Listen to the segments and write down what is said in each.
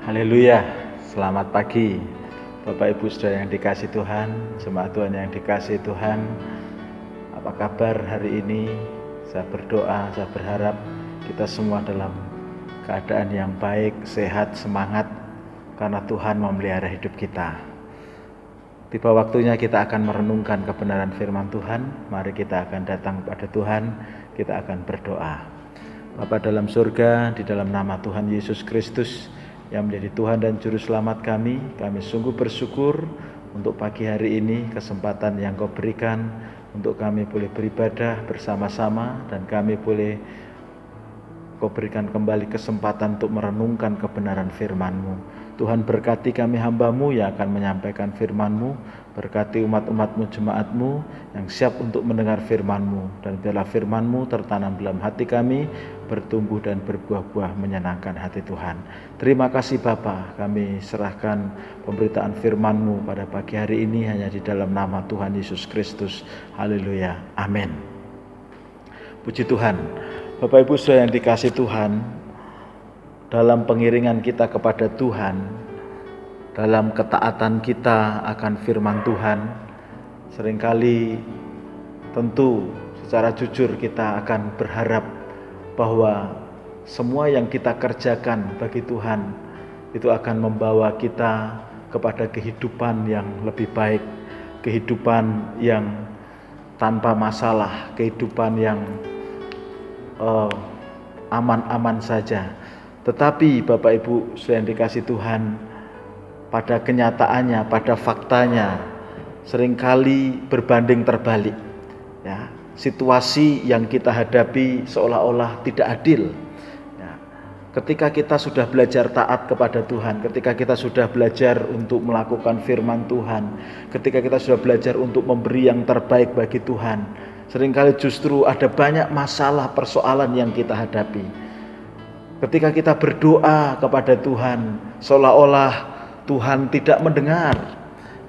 Haleluya, selamat pagi Bapak Ibu Saudara yang dikasihi Tuhan, jemaat Tuhan yang dikasihi Tuhan. Apa kabar hari ini? Saya berdoa, saya berharap kita semua dalam keadaan yang baik, sehat, semangat, karena Tuhan memelihara hidup kita. Tiba waktunya kita akan merenungkan kebenaran firman Tuhan. Mari kita akan datang kepada Tuhan, kita akan berdoa. Bapa dalam surga, di dalam nama Tuhan Yesus Kristus yang menjadi Tuhan dan Juru Selamat kami sungguh bersyukur untuk pagi hari ini, kesempatan yang Kau berikan untuk kami boleh beribadah bersama-sama, dan kami boleh Kau berikan kembali kesempatan untuk merenungkan kebenaran firman-Mu. Tuhan, berkati kami hamba-Mu yang akan menyampaikan firman-Mu, berkati umat-umat-Mu, jemaat-Mu yang siap untuk mendengar firman-Mu, dan biarlah firman-Mu tertanam dalam hati kami, bertumbuh dan berbuah-buah menyenangkan hati Tuhan. Terima kasih Bapa, kami serahkan pemberitaan firman-Mu pada pagi hari ini hanya di dalam nama Tuhan Yesus Kristus. Haleluya, amin. Puji Tuhan. Bapak Ibu Saudara yang dikasihi Tuhan, dalam pengiringan kita kepada Tuhan, dalam ketaatan kita akan firman Tuhan, seringkali tentu secara jujur kita akan berharap bahwa semua yang kita kerjakan bagi Tuhan itu akan membawa kita kepada kehidupan yang lebih baik, kehidupan yang tanpa masalah, kehidupan yang aman-aman saja. Tetapi Bapak Ibu Saudara yang dikasihi Tuhan, pada kenyataannya, pada faktanya seringkali berbanding terbalik. Ya, situasi yang kita hadapi seolah-olah tidak adil. Ya, ketika kita sudah belajar taat kepada Tuhan, ketika kita sudah belajar untuk melakukan firman Tuhan, ketika kita sudah belajar untuk memberi yang terbaik bagi Tuhan, seringkali justru ada banyak masalah, persoalan yang kita hadapi. Ketika kita berdoa kepada Tuhan, seolah-olah Tuhan tidak mendengar.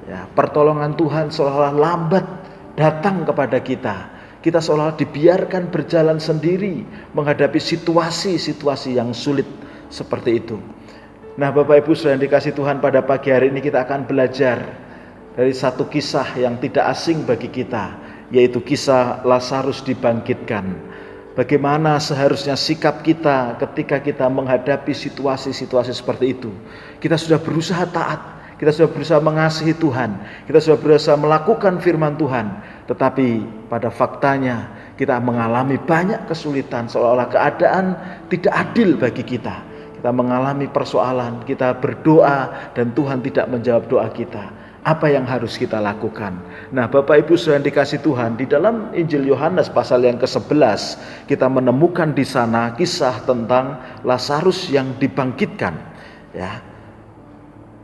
Ya, pertolongan Tuhan seolah-olah lambat datang kepada kita. Kita seolah dibiarkan berjalan sendiri menghadapi situasi-situasi yang sulit seperti itu. Nah, Bapak Ibu Saudara yang dikasihi Tuhan, pada pagi hari ini kita akan belajar dari satu kisah yang tidak asing bagi kita, yaitu kisah Lazarus dibangkitkan. Bagaimana seharusnya sikap kita ketika kita menghadapi situasi-situasi seperti itu. Kita sudah berusaha taat, kita sudah berusaha mengasihi Tuhan, kita sudah berusaha melakukan firman Tuhan, tetapi pada faktanya kita mengalami banyak kesulitan, seolah-olah keadaan tidak adil bagi kita. Kita mengalami persoalan, kita berdoa dan Tuhan tidak menjawab doa kita. Apa yang harus kita lakukan? Nah, Bapak Ibu Saudara yang dikasihi Tuhan, di dalam Injil Yohanes pasal yang ke-11 kita menemukan di sana kisah tentang Lazarus yang dibangkitkan. Ya,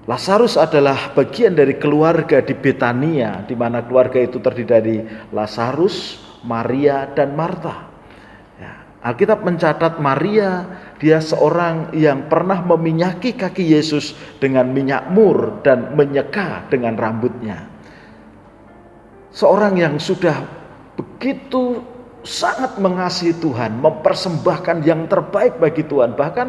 Lazarus adalah bagian dari keluarga di Betania, di mana keluarga itu terdiri dari Lazarus, Maria, dan Marta. Ya, Alkitab mencatat Maria, dia seorang yang pernah meminyaki kaki Yesus dengan minyak mur dan menyeka dengan rambutnya. Seorang yang sudah begitu sangat mengasihi Tuhan, mempersembahkan yang terbaik bagi Tuhan. Bahkan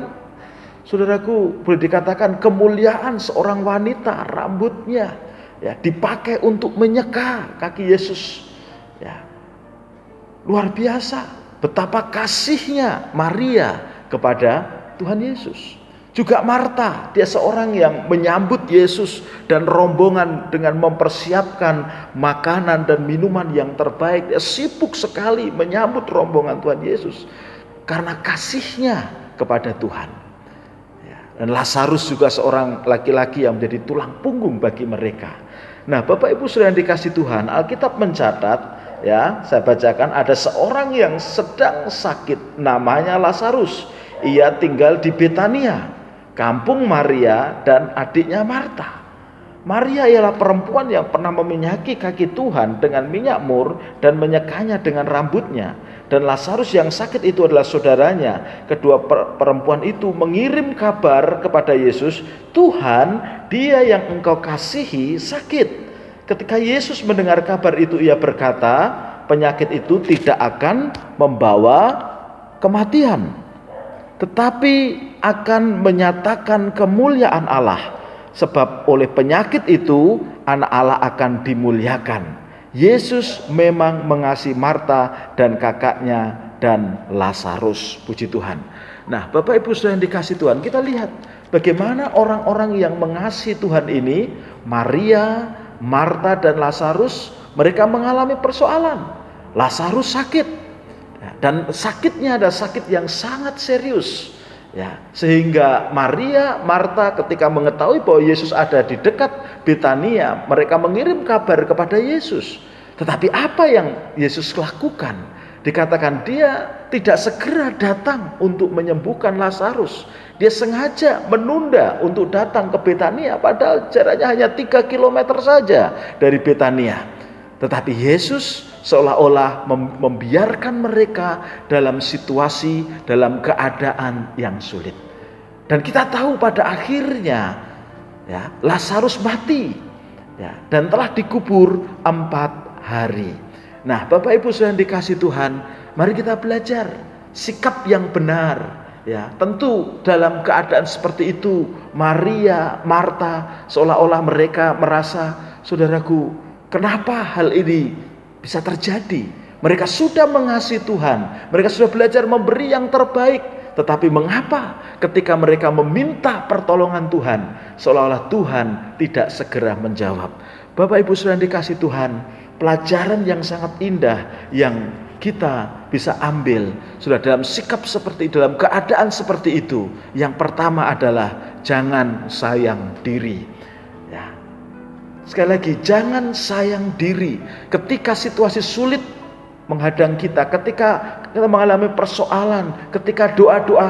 saudaraku, boleh dikatakan kemuliaan seorang wanita, rambutnya ya dipakai untuk menyeka kaki Yesus. Ya, luar biasa betapa kasihnya Maria kepada Tuhan Yesus. Juga Marta, dia seorang yang menyambut Yesus dan rombongan dengan mempersiapkan makanan dan minuman yang terbaik. Dia sibuk sekali menyambut rombongan Tuhan Yesus karena kasihnya kepada Tuhan. Dan Lazarus juga seorang laki-laki yang menjadi tulang punggung bagi mereka. Nah, Bapak Ibu Saudara yang dikasihi Tuhan, Alkitab mencatat, ya, saya bacakan, ada seorang yang sedang sakit, namanya Lazarus. Ia tinggal di Betania, kampung Maria dan adiknya Marta. Maria ialah perempuan yang pernah meminyaki kaki Tuhan dengan minyak mur dan menyekanya dengan rambutnya. Dan Lazarus yang sakit itu adalah saudaranya. Kedua perempuan itu mengirim kabar kepada Yesus, Tuhan, dia yang engkau kasihi sakit. Ketika Yesus mendengar kabar itu, ia berkata, penyakit itu tidak akan membawa kematian, tetapi akan menyatakan kemuliaan Allah. Sebab oleh penyakit itu anak Allah akan dimuliakan. Yesus memang mengasihi Marta dan kakaknya dan Lazarus. Puji Tuhan. Nah, Bapak Ibu Saudara yang dikasihi Tuhan, kita lihat bagaimana orang-orang yang mengasihi Tuhan ini, Maria, Marta dan Lazarus, mereka mengalami persoalan. Lazarus sakit, dan sakitnya adalah sakit yang sangat serius. Ya, sehingga Maria, Marta ketika mengetahui bahwa Yesus ada di dekat Betania, mereka mengirim kabar kepada Yesus. Tetapi apa yang Yesus lakukan? Dikatakan dia tidak segera datang untuk menyembuhkan Lazarus. Dia sengaja menunda untuk datang ke Betania, padahal jaraknya hanya 3 kilometer saja dari Betania. Tetapi Yesus seolah-olah membiarkan mereka dalam situasi, dalam keadaan yang sulit. Dan kita tahu pada akhirnya ya, Lazarus mati ya, dan telah dikubur 4 hari. Nah, Bapak Ibu Saudara yang dikasihi Tuhan, mari kita belajar sikap yang benar. Ya, tentu dalam keadaan seperti itu, Maria, Marta seolah-olah mereka merasa, saudaraku, kenapa hal ini bisa terjadi? Mereka sudah mengasihi Tuhan, mereka sudah belajar memberi yang terbaik, tetapi mengapa ketika mereka meminta pertolongan Tuhan, seolah-olah Tuhan tidak segera menjawab? Bapak Ibu Saudara yang dikasihi Tuhan, pelajaran yang sangat indah yang kita bisa ambil sudah dalam sikap seperti, dalam keadaan seperti itu. Yang pertama adalah jangan sayang diri. Ya. Sekali lagi, jangan sayang diri. Ketika situasi sulit menghadang kita, ketika kita mengalami persoalan, ketika doa-doa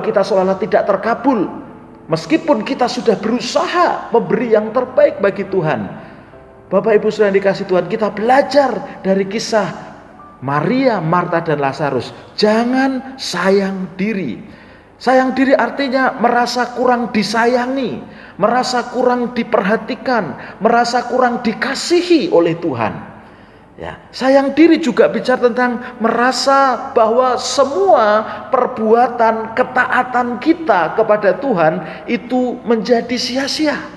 kita seolah-olah tidak terkabul, meskipun kita sudah berusaha memberi yang terbaik bagi Tuhan. Bapak Ibu Saudara yang dikasihi Tuhan, kita belajar dari kisah Maria, Marta dan Lazarus. Jangan sayang diri. Sayang diri artinya merasa kurang disayangi, merasa kurang diperhatikan, merasa kurang dikasihi oleh Tuhan. Ya, sayang diri juga bicara tentang merasa bahwa semua perbuatan ketaatan kita kepada Tuhan itu menjadi sia-sia.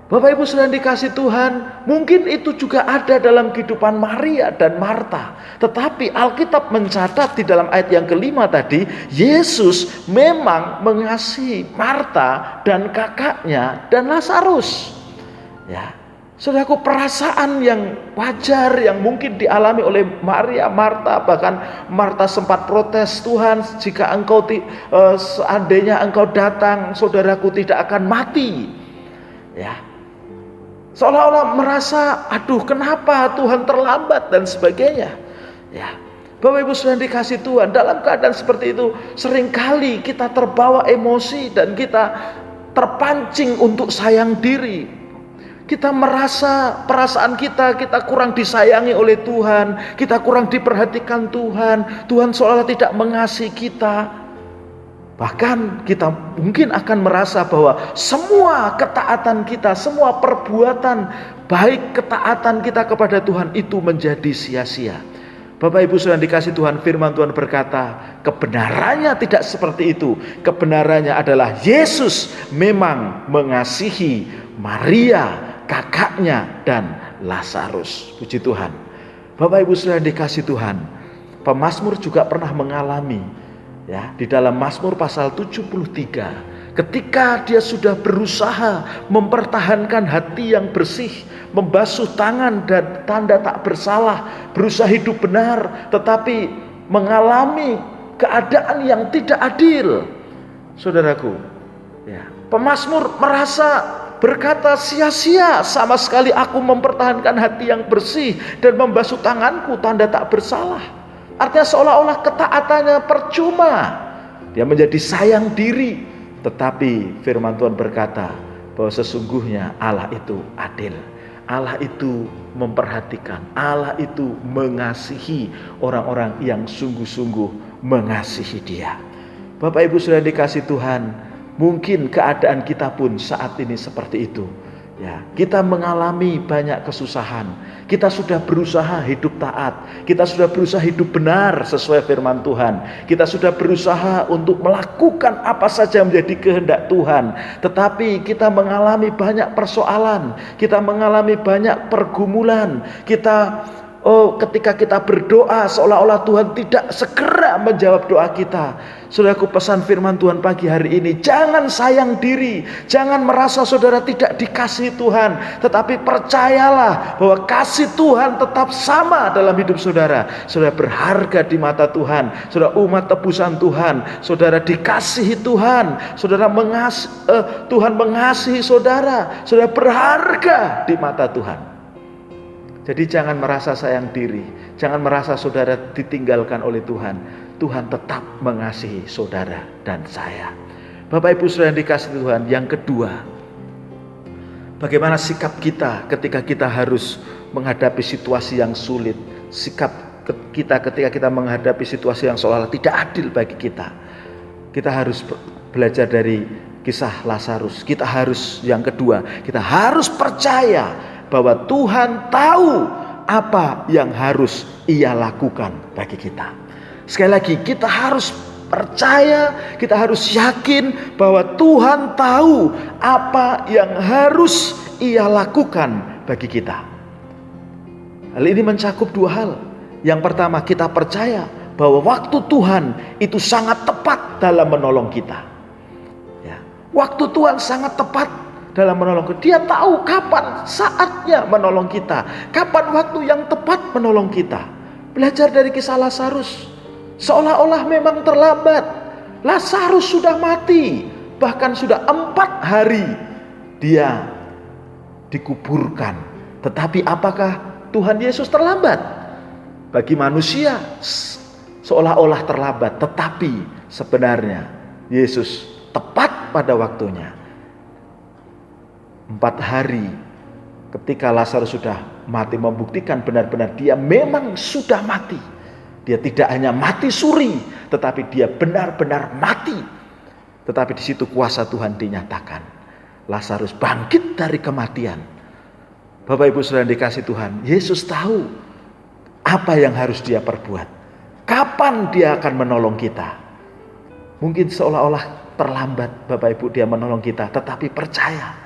Bapak Ibu Saudara yang dikasihi Tuhan, mungkin itu juga ada dalam kehidupan Maria dan Marta. Tetapi Alkitab mencatat di dalam ayat yang kelima tadi, Yesus memang mengasihi Marta dan kakaknya dan Lazarus. Ya, saudaraku, perasaan yang wajar yang mungkin dialami oleh Maria, Marta, bahkan Marta sempat protes, Tuhan, jika engkau seandainya engkau datang, saudaraku tidak akan mati. Ya. Seolah-olah merasa, aduh kenapa Tuhan terlambat dan sebagainya. Ya, Bapak Ibu Saudara yang dikasihi Tuhan, dalam keadaan seperti itu seringkali kita terbawa emosi dan kita terpancing untuk sayang diri. Kita merasa perasaan kita kurang disayangi oleh Tuhan, kita kurang diperhatikan Tuhan, Tuhan seolah-olah tidak mengasihi kita. Bahkan kita mungkin akan merasa bahwa semua ketaatan kita, semua perbuatan baik ketaatan kita kepada Tuhan itu menjadi sia-sia. Bapak Ibu Saudara yang dikasihi Tuhan, firman Tuhan berkata, kebenarannya tidak seperti itu. Kebenarannya adalah Yesus memang mengasihi Maria, kakaknya dan Lazarus. Puji Tuhan. Bapak Ibu Saudara yang dikasihi Tuhan, pemazmur juga pernah mengalami, ya, di dalam Mazmur pasal 73, ketika dia sudah berusaha mempertahankan hati yang bersih, membasuh tangan dan tanda tak bersalah, berusaha hidup benar, tetapi mengalami keadaan yang tidak adil. Saudaraku, ya, pemazmur merasa berkata, sia-sia sama sekali aku mempertahankan hati yang bersih dan membasuh tanganku tanda tak bersalah. Artinya seolah-olah ketaatannya percuma. Dia menjadi sayang diri. Tetapi firman Tuhan berkata bahwa sesungguhnya Allah itu adil. Allah itu memperhatikan. Allah itu mengasihi orang-orang yang sungguh-sungguh mengasihi Dia. Bapak Ibu Saudara dikasihi Tuhan, mungkin keadaan kita pun saat ini seperti itu. Ya, kita mengalami banyak kesusahan. Kita sudah berusaha hidup taat. Kita sudah berusaha hidup benar sesuai firman Tuhan. Kita sudah berusaha untuk melakukan apa saja yang menjadi kehendak Tuhan. Tetapi kita mengalami banyak persoalan. Kita mengalami banyak pergumulan. Ketika kita berdoa seolah-olah Tuhan tidak segera menjawab doa kita. Saudaraku, pesan firman Tuhan pagi hari ini, jangan sayang diri, jangan merasa saudara tidak dikasihi Tuhan, tetapi percayalah bahwa kasih Tuhan tetap sama dalam hidup saudara. Saudara berharga di mata Tuhan, saudara umat tebusan Tuhan, saudara dikasihi Tuhan, Tuhan mengasihi saudara, saudara berharga di mata Tuhan. Jadi jangan merasa sayang diri, jangan merasa saudara ditinggalkan oleh Tuhan. Tuhan tetap mengasihi saudara dan saya. Bapak Ibu saudara yang dikasihi Tuhan, yang kedua, bagaimana sikap kita ketika kita harus menghadapi situasi yang sulit, sikap kita ketika kita menghadapi situasi yang seolah-olah tidak adil bagi kita. Kita harus belajar dari kisah Lazarus. Yang kedua, kita harus percaya bahwa Tuhan tahu apa yang harus Ia lakukan bagi kita. Sekali lagi, kita harus percaya, kita harus yakin bahwa Tuhan tahu apa yang harus Ia lakukan bagi kita. Hal ini mencakup dua hal. Yang pertama, kita percaya bahwa waktu Tuhan itu sangat tepat dalam menolong kita. Ya, waktu Tuhan sangat tepat dalam menolong kita. Dia tahu kapan saatnya menolong kita, kapan waktu yang tepat menolong kita. Belajar dari kisah Lazarus. Seolah-olah memang terlambat. Lazarus sudah mati, bahkan sudah 4 hari dia dikuburkan. Tetapi apakah Tuhan Yesus terlambat? Bagi manusia seolah-olah terlambat, tetapi sebenarnya Yesus tepat pada waktunya. 4 hari ketika Lazarus sudah mati membuktikan benar-benar dia memang sudah mati. Dia tidak hanya mati suri, tetapi dia benar-benar mati. Tetapi di situ kuasa Tuhan dinyatakan. Lazarus bangkit dari kematian. Bapak Ibu saudara yang dikasihi Tuhan, Yesus tahu apa yang harus dia perbuat. Kapan dia akan menolong kita. Mungkin seolah-olah terlambat Bapak Ibu dia menolong kita, tetapi percaya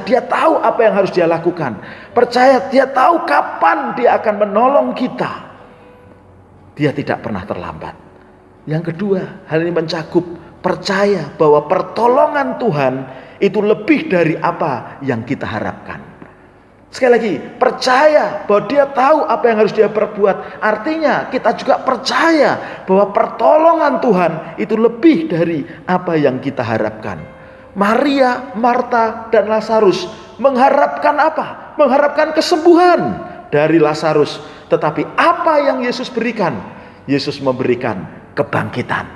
dia tahu apa yang harus dia lakukan. Percaya dia tahu kapan dia akan menolong kita. Dia tidak pernah terlambat. Yang kedua, hal ini mencakup percaya bahwa pertolongan Tuhan itu lebih dari apa yang kita harapkan. Sekali lagi, percaya bahwa dia tahu apa yang harus dia perbuat. Artinya kita juga percaya bahwa pertolongan Tuhan itu lebih dari apa yang kita harapkan. Maria, Marta, dan Lazarus mengharapkan apa? Mengharapkan kesembuhan dari Lazarus. Tetapi apa yang Yesus berikan? Yesus memberikan kebangkitan.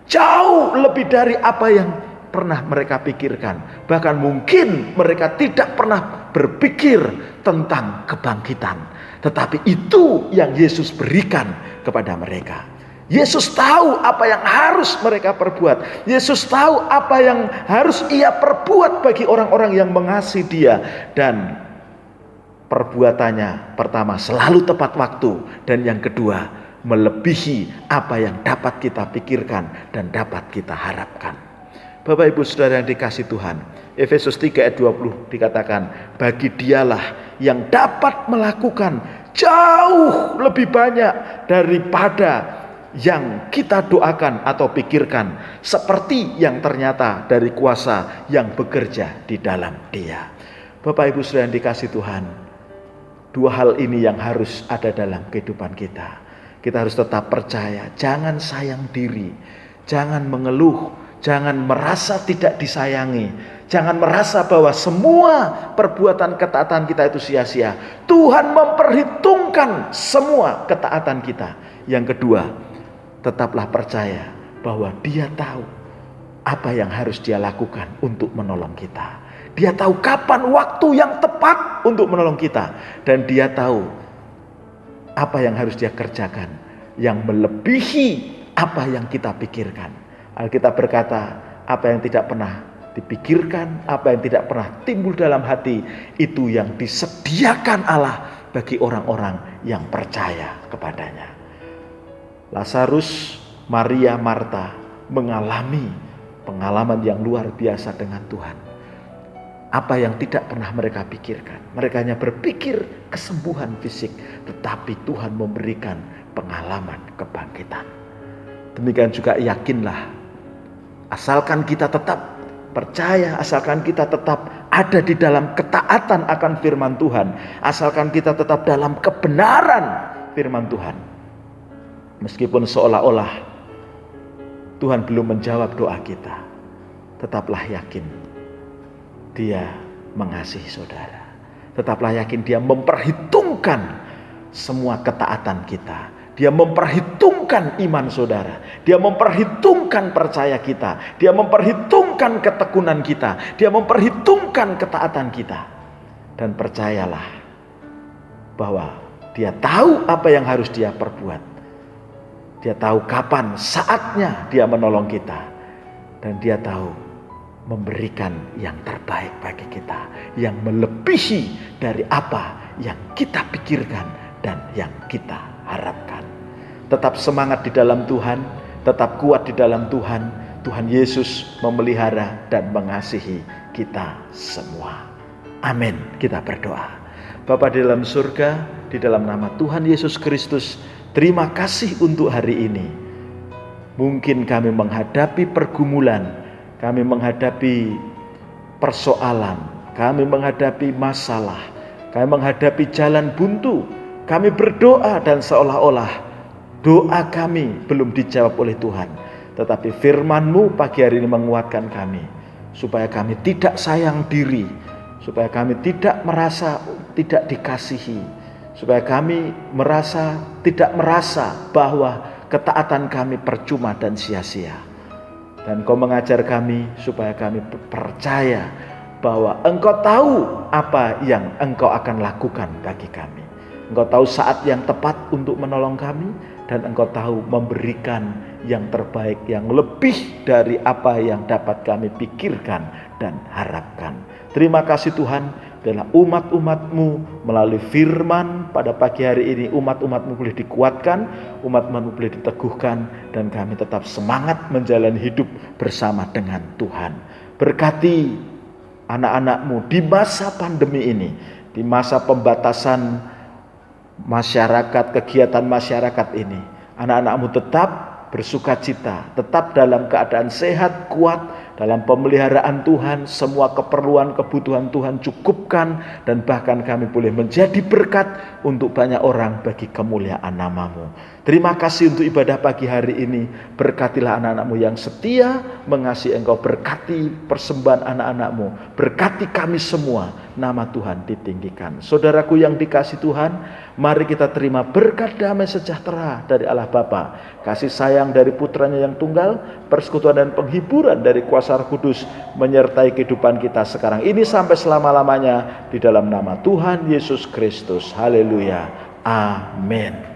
Jauh lebih dari apa yang pernah mereka pikirkan. Bahkan mungkin mereka tidak pernah berpikir tentang kebangkitan. Tetapi itu yang Yesus berikan kepada mereka. Yesus tahu apa yang harus mereka perbuat. Yesus tahu apa yang harus Ia perbuat bagi orang-orang yang mengasihi Dia. Dan perbuatannya pertama selalu tepat waktu, dan yang kedua melebihi apa yang dapat kita pikirkan dan dapat kita harapkan. Bapak Ibu saudara yang dikasihi Tuhan, Efesus 3 ayat 20 dikatakan, bagi Dialah yang dapat melakukan jauh lebih banyak daripada yang kita doakan atau pikirkan, seperti yang ternyata dari kuasa yang bekerja di dalam Dia. Bapak Ibu saudara yang dikasihi Tuhan, dua hal ini yang harus ada dalam kehidupan kita. Kita harus tetap percaya, jangan sayang diri, jangan mengeluh, jangan merasa tidak disayangi, jangan merasa bahwa semua perbuatan ketaatan kita itu sia-sia. Tuhan memperhitungkan semua ketaatan kita. Yang kedua, tetaplah percaya bahwa Dia tahu apa yang harus Dia lakukan untuk menolong kita. Dia tahu kapan waktu yang tepat untuk menolong kita. Dan Dia tahu apa yang harus Dia kerjakan yang melebihi apa yang kita pikirkan. Alkitab berkata, apa yang tidak pernah dipikirkan, apa yang tidak pernah timbul dalam hati, itu yang disediakan Allah bagi orang-orang yang percaya kepadanya. Lazarus, Maria, Marta mengalami pengalaman yang luar biasa dengan Tuhan. Apa yang tidak pernah mereka pikirkan. Mereka hanya berpikir kesembuhan fisik, tetapi Tuhan memberikan pengalaman kebangkitan. Demikian juga yakinlah, asalkan kita tetap percaya, asalkan kita tetap ada di dalam ketaatan akan firman Tuhan, asalkan kita tetap dalam kebenaran firman Tuhan. Meskipun seolah-olah Tuhan belum menjawab doa kita, tetaplah yakin Dia mengasihi saudara. Tetaplah yakin Dia memperhitungkan semua ketaatan kita. Dia memperhitungkan iman saudara. Dia memperhitungkan percaya kita. Dia memperhitungkan ketekunan kita. Dia memperhitungkan ketaatan kita. Dan percayalah bahwa Dia tahu apa yang harus Dia perbuat. Dia tahu kapan saatnya Dia menolong kita. Dan Dia tahu memberikan yang terbaik bagi kita, yang melebihi dari apa yang kita pikirkan dan yang kita harapkan. Tetap semangat di dalam Tuhan, tetap kuat di dalam Tuhan. Tuhan Yesus memelihara dan mengasihi kita semua. Amin. Kita berdoa. Bapa di dalam surga, di dalam nama Tuhan Yesus Kristus, terima kasih untuk hari ini. Mungkin kami menghadapi pergumulan, kami menghadapi persoalan, kami menghadapi masalah, kami menghadapi jalan buntu. Kami berdoa dan seolah-olah doa kami belum dijawab oleh Tuhan. Tetapi firman-Mu pagi hari ini menguatkan kami, supaya kami tidak sayang diri, supaya kami tidak merasa tidak dikasihi, supaya kami tidak merasa bahwa ketaatan kami percuma dan sia-sia. Dan Kau mengajar kami supaya kami percaya bahwa Engkau tahu apa yang Engkau akan lakukan bagi kami. Engkau tahu saat yang tepat untuk menolong kami, dan Engkau tahu memberikan yang terbaik, yang lebih dari apa yang dapat kami pikirkan dan harapkan. Terima kasih Tuhan. Adalah umat-umat-Mu melalui firman pada pagi hari ini, umat-umat-Mu boleh dikuatkan, umat-umat-Mu boleh diteguhkan, dan kami tetap semangat menjalani hidup bersama dengan Tuhan. Berkati anak-anak-Mu di masa pandemi ini, di masa pembatasan masyarakat, kegiatan masyarakat ini. Anak-anak-Mu tetap bersukacita, tetap dalam keadaan sehat, kuat, dalam pemeliharaan Tuhan. Semua keperluan, kebutuhan Tuhan cukupkan, dan bahkan kami boleh menjadi berkat untuk banyak orang bagi kemuliaan nama-Mu. Terima kasih untuk ibadah pagi hari ini. Berkatilah anak-anak-Mu yang setia mengasihi Engkau. Berkati persembahan anak-anak-Mu. Berkati kami semua. Nama Tuhan ditinggikan. Saudaraku yang dikasihi Tuhan, mari kita terima berkat damai sejahtera dari Allah Bapa, kasih sayang dari putranya yang tunggal, persekutuan dan penghiburan dari kuasa Roh Kudus menyertai kehidupan kita sekarang ini sampai selama-lamanya, di dalam nama Tuhan Yesus Kristus. Haleluya. Amin.